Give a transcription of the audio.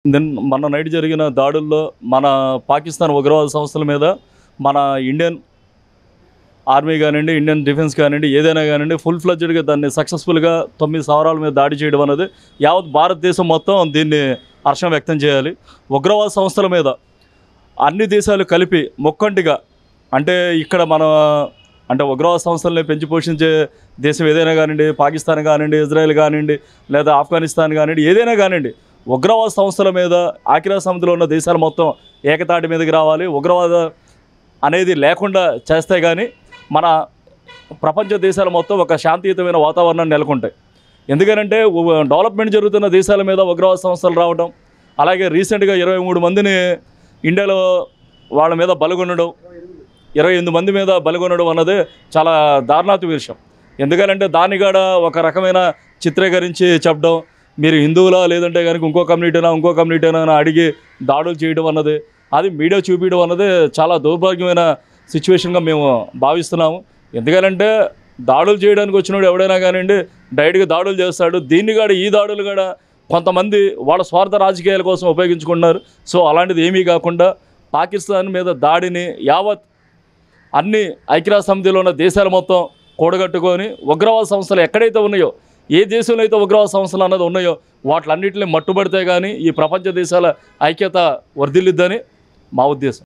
మొన్న నైట్ జరిగిన దాడుల్లో మన పాకిస్తాన్ ఉగ్రవాద సంస్థల మీద మన ఇండియన్ ఆర్మీ కానివ్వండి, ఇండియన్ డిఫెన్స్ కానివ్వండి, ఏదైనా కానివ్వండి ఫుల్ ఫ్లెడ్జ్డ్గా దాన్ని సక్సెస్ఫుల్గా 9 స్థావరాల మీద దాడి చేయడం అనేది యావత్ భారతదేశం మొత్తం దీన్ని హర్షం వ్యక్తం చేయాలి. ఉగ్రవాద సంస్థల మీద అన్ని దేశాలు కలిపి మొక్కంటిగా అంటే ఇక్కడ మన అంటే ఉగ్రవాద సంస్థలని పెంచి పోషించే దేశం ఏదైనా కానివ్వండి, పాకిస్తాన్ కానివ్వండి, ఇజ్రాయెల్ కానివ్వండి, లేదా ఆఫ్ఘనిస్తాన్ కానివ్వండి, ఏదైనా కానివ్వండి ఉగ్రవాద సంస్థల మీద ఐక్యరాజ్య సమితిలో ఉన్న దేశాలు మొత్తం ఏకతాటి మీదకి రావాలి. ఉగ్రవాద అనేది లేకుండా చేస్తే కానీ మన ప్రపంచ దేశాలు మొత్తం ఒక శాంతియుతమైన వాతావరణాన్ని నెలకొంటాయి. ఎందుకనంటే డెవలప్మెంట్ జరుగుతున్న దేశాల మీద ఉగ్రవాద సంస్థలు రావడం, అలాగే రీసెంట్గా 23 మందిని ఇండియాలో వాళ్ళ మీద బలగొనడం, 28 మంది మీద బలగొనడం అన్నది చాలా దారుణాతి విషయం. ఎందుకంటే దాన్ని కూడా ఒక రకమైన చిత్రీకరించి చెప్పడం, మీరు హిందువులా లేదంటే కనుక ఇంకో కమ్యూనిటీనా అని అడిగి దాడులు చేయడం అన్నది, అది మీడియా చూపించడం అన్నది చాలా దౌర్భాగ్యమైన సిచ్యువేషన్గా మేము భావిస్తున్నాము. ఎందుకంటే దాడులు చేయడానికి వచ్చినప్పుడు ఎవడైనా కానివ్వండి డైరెక్ట్గా దాడులు చేస్తాడు. దీన్ని కూడా ఈ దాడులు కూడా కొంతమంది వాళ్ళ స్వార్థ రాజకీయాల కోసం ఉపయోగించుకుంటున్నారు. సో అలాంటిది ఏమీ కాకుండా పాకిస్తాన్ మీద దాడిని యావత్ అన్ని ఐక్యరాజ్య సమితిలో ఉన్న దేశాలు మొత్తం కూడగట్టుకొని ఉగ్రవాద సంస్థలు ఎక్కడైతే ఉన్నాయో, ఏ దేశంలో అయితే ఉగ్రవాద సంస్థలు అన్నది ఉన్నాయో వాటిలన్నింటినీ మట్టుబడితే కానీ ఈ ప్రపంచ దేశాల ఐక్యత వర్ధిల్లిద్దని మా ఉద్దేశం.